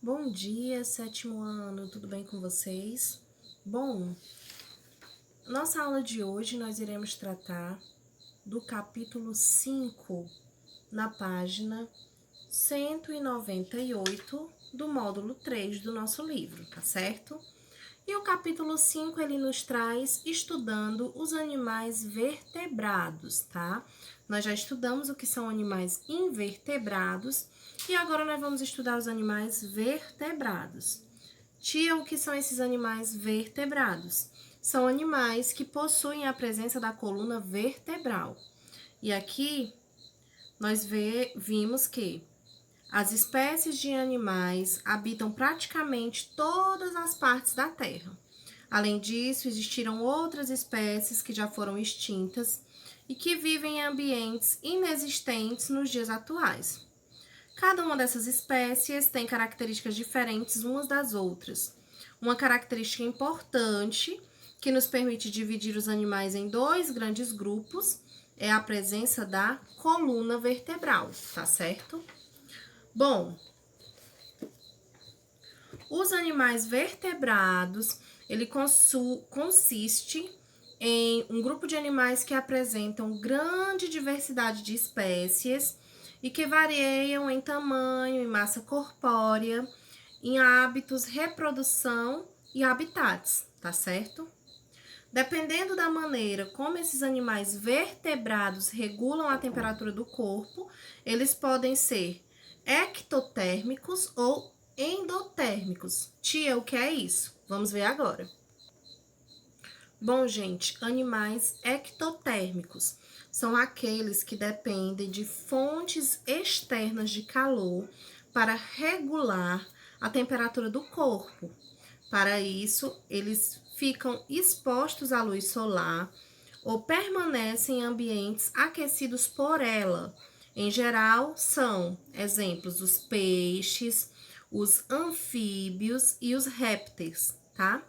Bom dia, sétimo ano, tudo bem com vocês? Bom, nossa aula de hoje nós iremos tratar do capítulo 5, na página 198 do módulo 3 do nosso livro, tá certo? E o capítulo 5, ele nos traz estudando os animais vertebrados, tá? Nós já estudamos o que são animais invertebrados e agora nós vamos estudar os animais vertebrados. Tia, o que são esses animais vertebrados? São animais que possuem a presença da coluna vertebral. E aqui nós vimos que as espécies de animais habitam praticamente todas as partes da Terra. Além disso, existiram outras espécies que já foram extintas e que vivem em ambientes inexistentes nos dias atuais. Cada uma dessas espécies tem características diferentes umas das outras. Uma característica importante que nos permite dividir os animais em dois grandes grupos é a presença da coluna vertebral, tá certo? Bom, os animais vertebrados, ele consiste em um grupo de animais que apresentam grande diversidade de espécies e que variam em tamanho e massa corpórea, em hábitos, reprodução e habitats, tá certo? Dependendo da maneira como esses animais vertebrados regulam a temperatura do corpo, eles podem ser ectotérmicos ou endotérmicos. Tia, o que é isso? Vamos ver agora. Bom, gente, animais ectotérmicos são aqueles que dependem de fontes externas de calor para regular a temperatura do corpo. Para isso, eles ficam expostos à luz solar ou permanecem em ambientes aquecidos por ela. Em geral, são exemplos os peixes, os anfíbios e os répteis, tá?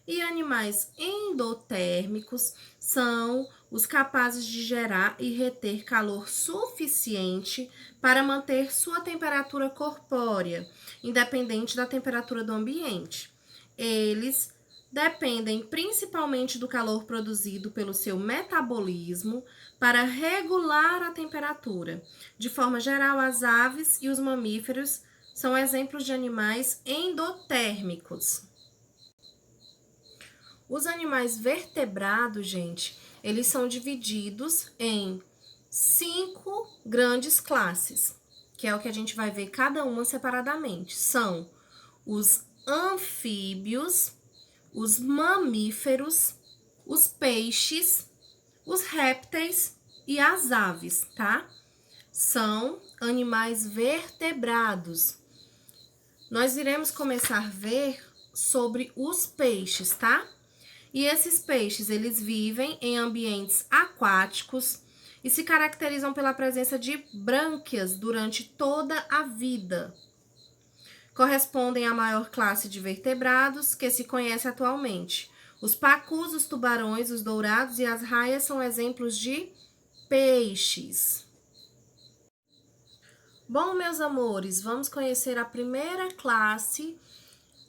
E animais endotérmicos são os capazes de gerar e reter calor suficiente para manter sua temperatura corpórea, independente da temperatura do ambiente. Eles dependem principalmente do calor produzido pelo seu metabolismo para regular a temperatura. De forma geral, as aves e os mamíferos são exemplos de animais endotérmicos. Os animais vertebrados, gente, eles são divididos em 5 grandes classes, que é o que a gente vai ver cada uma separadamente. São os anfíbios, os mamíferos, os peixes, os répteis e as aves, tá? São animais vertebrados. Nós iremos começar a ver sobre os peixes, tá? E esses peixes, eles vivem em ambientes aquáticos e se caracterizam pela presença de brânquias durante toda a vida. Correspondem à maior classe de vertebrados que se conhece atualmente. Os pacus, os tubarões, os dourados e as raias são exemplos de peixes. Bom, meus amores, vamos conhecer a primeira classe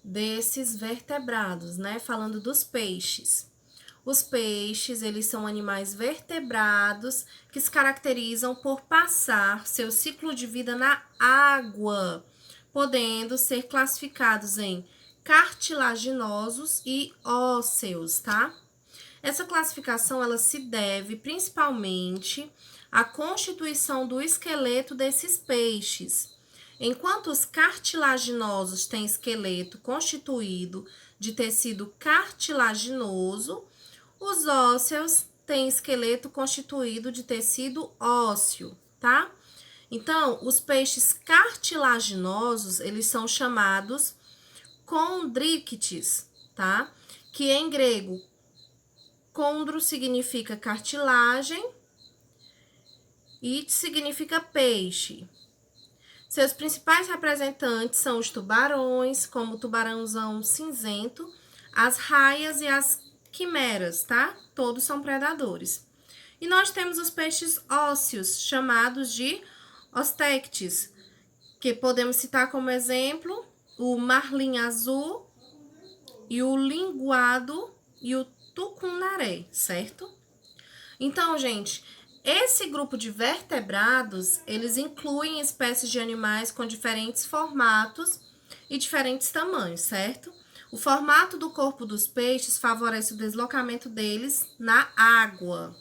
desses vertebrados, né? Falando dos peixes. Os peixes, eles são animais vertebrados que se caracterizam por passar seu ciclo de vida na água, podendo ser classificados em cartilaginosos e ósseos, tá? Essa classificação, ela se deve principalmente à constituição do esqueleto desses peixes. Enquanto os cartilaginosos têm esqueleto constituído de tecido cartilaginoso, os ósseos têm esqueleto constituído de tecido ósseo, tá? Então, os peixes cartilaginosos, eles são chamados condríctes, tá? Que em grego, condro significa cartilagem e significa peixe. Seus principais representantes são os tubarões, como o tubarãozão cinzento, as raias e as quimeras, tá? Todos são predadores. E nós temos os peixes ósseos, chamados de ostectes, que podemos citar como exemplo o marlim azul e o linguado e o tucunaré, certo? Então, gente, esse grupo de vertebrados, eles incluem espécies de animais com diferentes formatos e diferentes tamanhos, certo? O formato do corpo dos peixes favorece o deslocamento deles na água.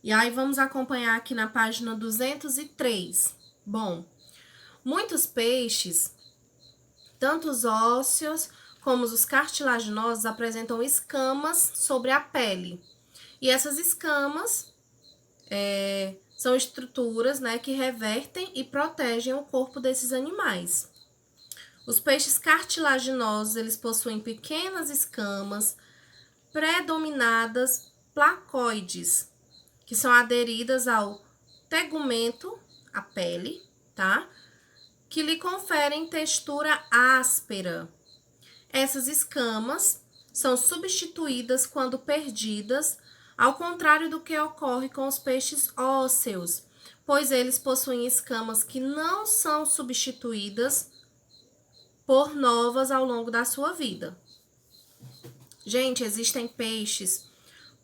E aí, vamos acompanhar aqui na página 203. Bom, muitos peixes, tanto os ósseos como os cartilaginosos, apresentam escamas sobre a pele. E essas escamas são estruturas, né, que revertem e protegem o corpo desses animais. Os peixes cartilaginosos, eles possuem pequenas escamas predominadas placoides, que são aderidas ao tegumento, a pele, tá? Que lhe conferem textura áspera. Essas escamas são substituídas quando perdidas, ao contrário do que ocorre com os peixes ósseos, pois eles possuem escamas que não são substituídas por novas ao longo da sua vida. Gente, existem peixes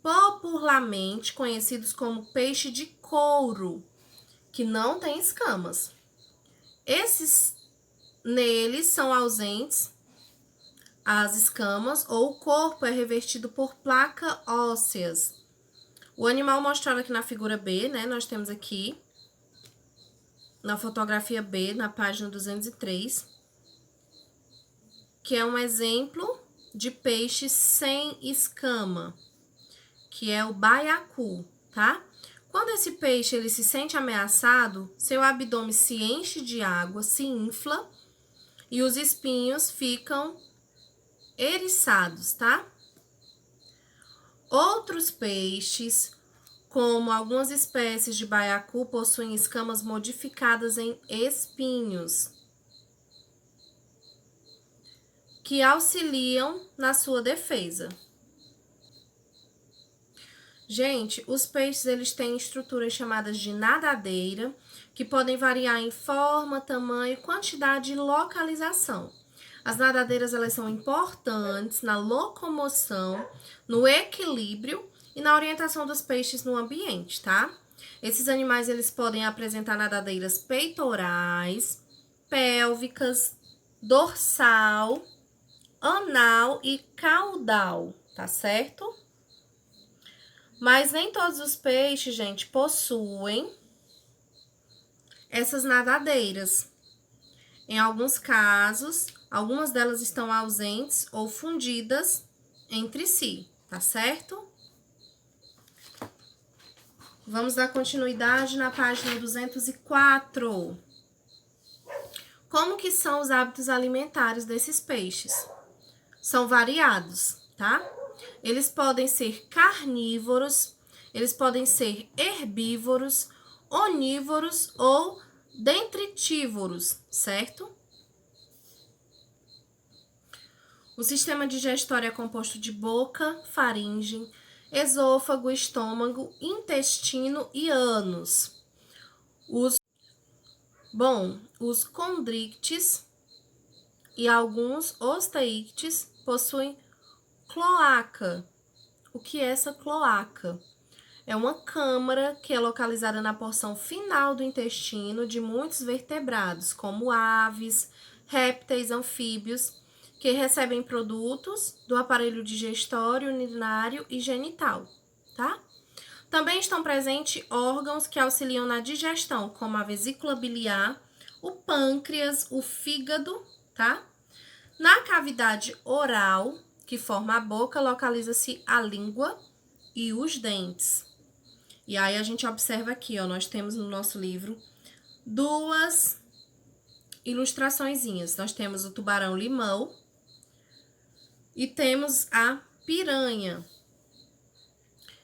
popularmente conhecidos como peixe de couro, que não têm escamas. Neles são ausentes as escamas ou o corpo é revestido por placas ósseas. O animal mostrado aqui na figura B, né? Nós temos aqui, na fotografia B, na página 203, que é um exemplo de peixe sem escama, que é o baiacu, tá? Quando esse peixe ele se sente ameaçado, seu abdômen se enche de água, se infla e os espinhos ficam eriçados, tá? Outros peixes, como algumas espécies de baiacu, possuem escamas modificadas em espinhos, que auxiliam na sua defesa. Gente, os peixes eles têm estruturas chamadas de nadadeira, que podem variar em forma, tamanho, quantidade e localização. As nadadeiras elas são importantes na locomoção, no equilíbrio e na orientação dos peixes no ambiente, tá? Esses animais eles podem apresentar nadadeiras peitorais, pélvicas, dorsal, anal e caudal, tá certo? Mas nem todos os peixes, gente, possuem essas nadadeiras. Em alguns casos, algumas delas estão ausentes ou fundidas entre si, tá certo? Vamos dar continuidade na página 204. Como que são os hábitos alimentares desses peixes? São variados, tá? Eles podem ser carnívoros, eles podem ser herbívoros, onívoros ou detritívoros, certo? O sistema digestório é composto de boca, faringe, esôfago, estômago, intestino e ânus. Os condrictes e alguns osteíctes possuem cloaca. O que é essa cloaca? É uma câmara que é localizada na porção final do intestino de muitos vertebrados, como aves, répteis, anfíbios, que recebem produtos do aparelho digestório, urinário e genital, tá? Também estão presentes órgãos que auxiliam na digestão, como a vesícula biliar, o pâncreas, o fígado, tá? Na cavidade oral, que forma a boca, localiza-se a língua e os dentes. E aí a gente observa aqui, ó, nós temos no nosso livro duas ilustraçõezinhas. Nós temos o tubarão-limão e temos a piranha.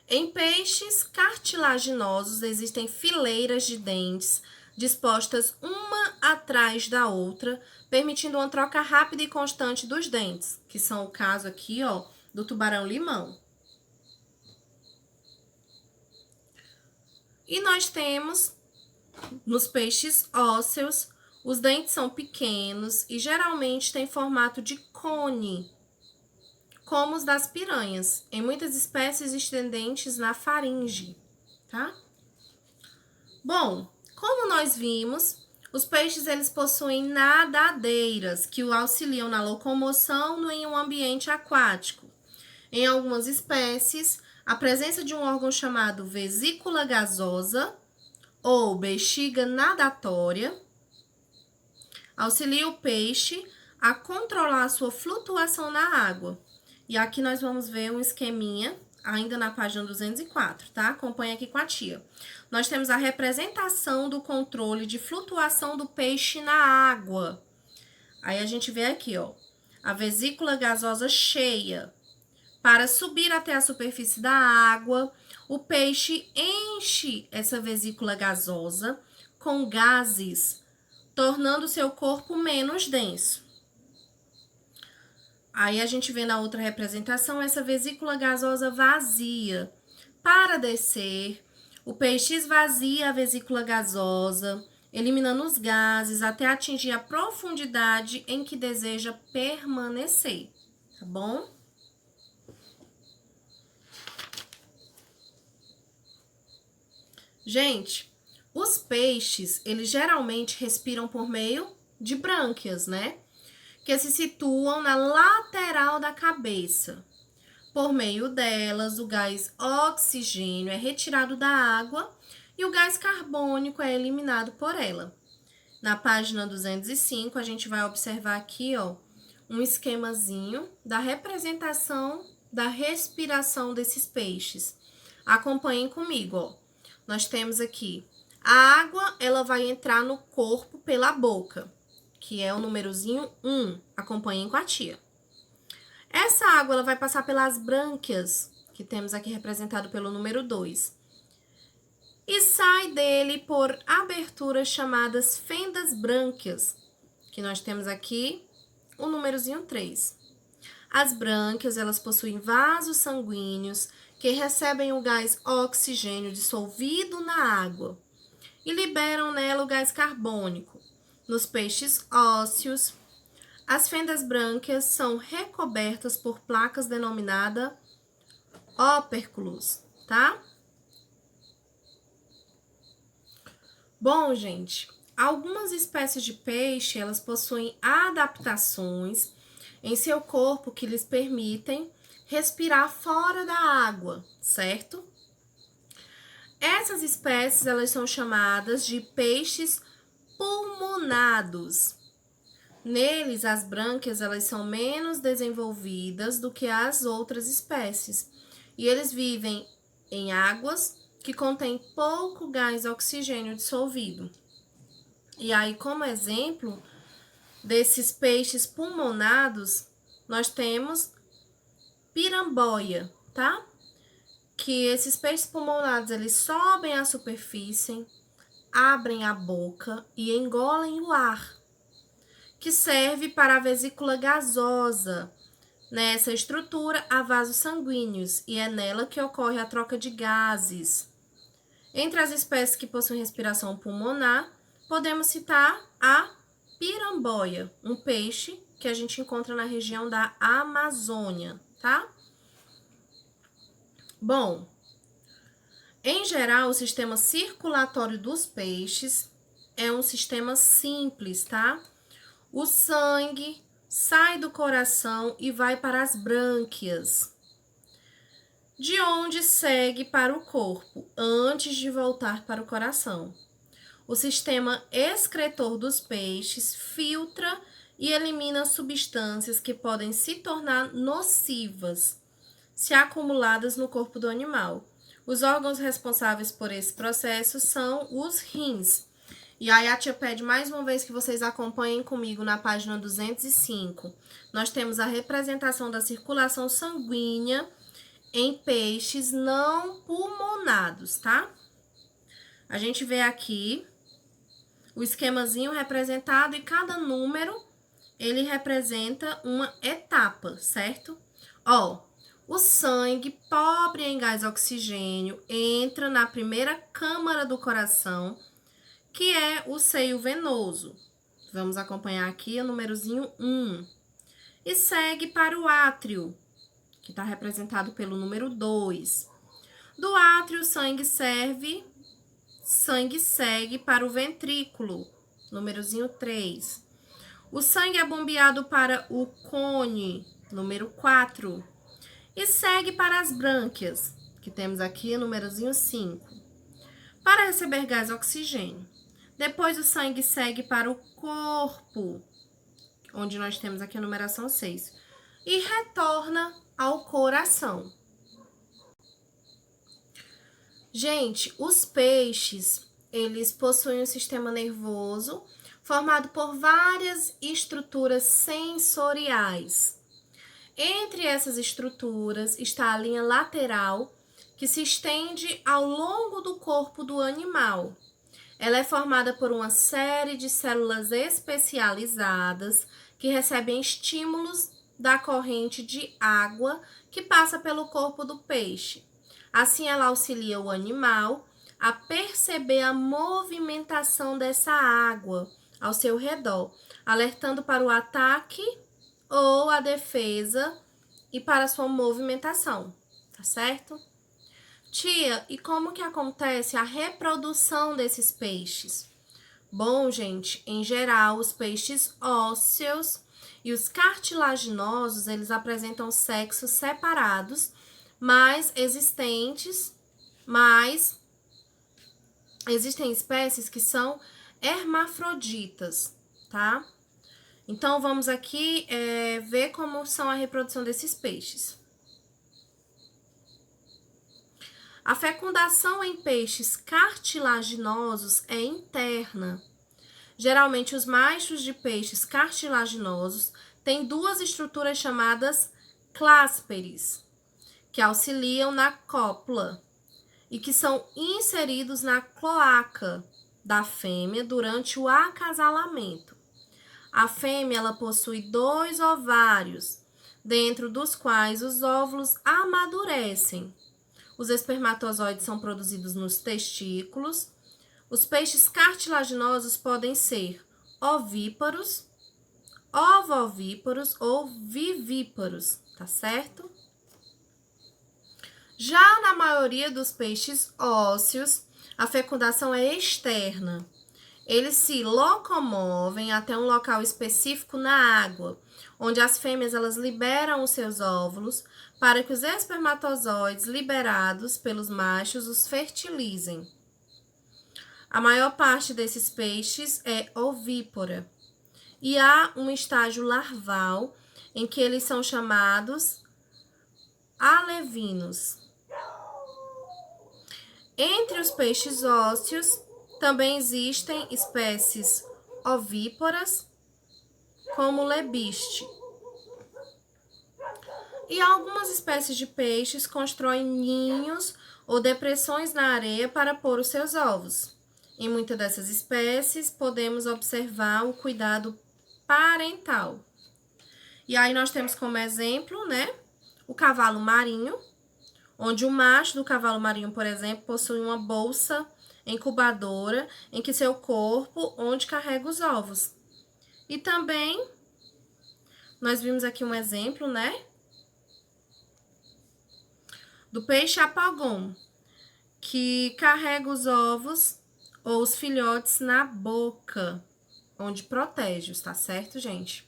Em peixes cartilaginosos existem fileiras de dentes dispostas uma atrás da outra, permitindo uma troca rápida e constante dos dentes, que são o caso aqui, ó, do tubarão-limão. E nós temos, nos peixes ósseos, Os dentes são pequenos e geralmente têm formato de cone, como os das piranhas. Em muitas espécies existem dentes na faringe, tá? Bom, como nós vimos, os peixes eles possuem nadadeiras que o auxiliam na locomoção em um ambiente aquático. Em algumas espécies, a presença de um órgão chamado vesícula gasosa ou bexiga nadatória auxilia o peixe a controlar a sua flutuação na água. E aqui nós vamos ver um esqueminha, ainda na página 204, tá? Acompanha aqui com a tia. Nós temos a representação do controle de flutuação do peixe na água. Aí a gente vê aqui, ó, a vesícula gasosa cheia. Para subir até a superfície da água, o peixe enche essa vesícula gasosa com gases, tornando seu corpo menos denso. Aí a gente vê na outra representação essa vesícula gasosa vazia. Para descer, o peixe esvazia a vesícula gasosa, eliminando os gases até atingir a profundidade em que deseja permanecer, tá bom? Gente, os peixes, eles geralmente respiram por meio de brânquias, né? Que se situam na lateral da cabeça. Por meio delas, o gás oxigênio é retirado da água e o gás carbônico é eliminado por ela. Na página 205, a gente vai observar aqui, ó, um esquemazinho da representação da respiração desses peixes. Acompanhem comigo, ó. Nós temos aqui a água, ela vai entrar no corpo pela boca, que é o númerozinho 1. Acompanhem com a tia. Essa água ela vai passar pelas brânquias, que temos aqui representado pelo número 2. E sai dele por aberturas chamadas fendas brânquias, que nós temos aqui o númerozinho 3. As brânquias, elas possuem vasos sanguíneos que recebem o gás oxigênio dissolvido na água e liberam nela o gás carbônico. Nos peixes ósseos, as fendas brânquias são recobertas por placas denominadas óperculos, tá? Bom, gente, algumas espécies de peixe, elas possuem adaptações em seu corpo que lhes permitem respirar fora da água, certo? Essas espécies, elas são chamadas de peixes pulmonados. Neles, as brânquias, elas são menos desenvolvidas do que as outras espécies. E eles vivem em águas que contêm pouco gás oxigênio dissolvido. E aí, como exemplo desses peixes pulmonados, nós temos piramboia, tá? Que esses peixes pulmonados, eles sobem à superfície, abrem a boca e engolem o ar, que serve para a vesícula gasosa. Nessa estrutura há vasos sanguíneos e é nela que ocorre a troca de gases. Entre as espécies que possuem respiração pulmonar, podemos citar a piramboia, um peixe que a gente encontra na região da Amazônia, tá? Bom, em geral, o sistema circulatório dos peixes é um sistema simples, tá? O sangue sai do coração e vai para as brânquias, de onde segue para o corpo, antes de voltar para o coração. O sistema excretor dos peixes filtra e elimina substâncias que podem se tornar nocivas se acumuladas no corpo do animal. Os órgãos responsáveis por esse processo são os rins. E aí a tia pede mais uma vez que vocês acompanhem comigo na página 205. Nós temos a representação da circulação sanguínea em peixes não pulmonados, tá? A gente vê aqui o esquemazinho representado e cada número, ele representa uma etapa, certo? Ó, o sangue, pobre em gás oxigênio, entra na primeira câmara do coração, que é o seio venoso. Vamos acompanhar aqui o númerozinho 1. E segue para o átrio, que está representado pelo número 2. Do átrio, o sangue segue para o ventrículo, númerozinho 3. O sangue é bombeado para o cone, número 4. E segue para as brânquias, que temos aqui o númerozinho 5. Para receber gás oxigênio. Depois o sangue segue para o corpo, onde nós temos aqui a numeração 6. E retorna ao coração. Gente, os peixes, eles possuem um sistema nervoso formado por várias estruturas sensoriais. Entre essas estruturas está a linha lateral, que se estende ao longo do corpo do animal. Ela é formada por uma série de células especializadas que recebem estímulos da corrente de água que passa pelo corpo do peixe. Assim, ela auxilia o animal a perceber a movimentação dessa água ao seu redor, alertando para o ataque ou a defesa e para a sua movimentação, tá certo? Tia, e como que acontece a reprodução desses peixes? Bom, gente, em geral, os peixes ósseos e os cartilaginosos, eles apresentam sexos separados, mas existem espécies que são hermafroditas, tá? Então, vamos aqui ver como são a reprodução desses peixes. A fecundação em peixes cartilaginosos é interna. Geralmente, os machos de peixes cartilaginosos têm duas estruturas chamadas clásperes, que auxiliam na cópula e que são inseridos na cloaca da fêmea durante o acasalamento. A fêmea ela possui 2 ovários, dentro dos quais os óvulos amadurecem. Os espermatozoides são produzidos nos testículos. Os peixes cartilaginosos podem ser ovíparos, ovovíparos ou vivíparos, tá certo? Já na maioria dos peixes ósseos, a fecundação é externa. Eles se locomovem até um local específico na água, onde as fêmeas elas liberam os seus óvulos para que os espermatozoides liberados pelos machos os fertilizem. A maior parte desses peixes é ovípara. E há um estágio larval em que eles são chamados alevinos. Entre os peixes ósseos, também existem espécies ovíparas, como o lebiste. E algumas espécies de peixes constroem ninhos ou depressões na areia para pôr os seus ovos. Em muitas dessas espécies, podemos observar o cuidado parental. E aí nós temos como exemplo, né, o cavalo marinho, onde o macho do cavalo marinho, por exemplo, possui uma bolsa incubadora em que seu corpo onde carrega os ovos. E também nós vimos aqui um exemplo, né, do peixe apogon, que carrega os ovos ou os filhotes na boca, onde protege-os, tá certo, gente?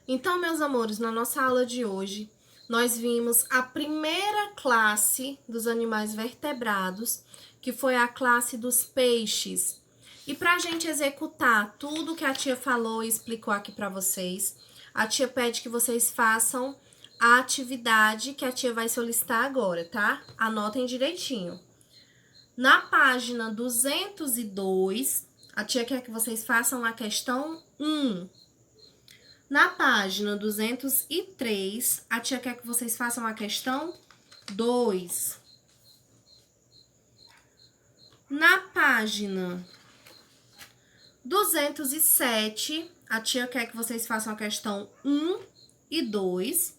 Então, meus amores, na nossa aula de hoje, nós vimos a primeira classe dos animais vertebrados, que foi a classe dos peixes. E para a gente executar tudo que a tia falou e explicou aqui para vocês, a tia pede que vocês façam a atividade que a tia vai solicitar agora, tá? Anotem direitinho. Na página 202, a tia quer que vocês façam a questão 1. Na página 203, a tia quer que vocês façam a questão 2. Na página 207, a tia quer que vocês façam a questão 1 e 2.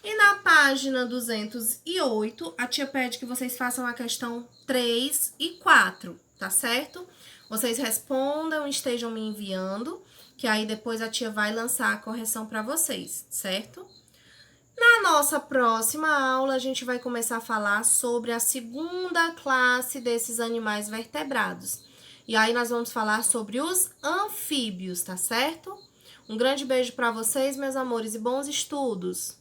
E na página 208, a tia pede que vocês façam a questão 3 e 4, tá certo? Vocês respondam, estejam me enviando, que aí depois a tia vai lançar a correção para vocês, certo? Na nossa próxima aula, a gente vai começar a falar sobre a segunda classe desses animais vertebrados. E aí nós vamos falar sobre os anfíbios, tá certo? Um grande beijo para vocês, meus amores, e bons estudos!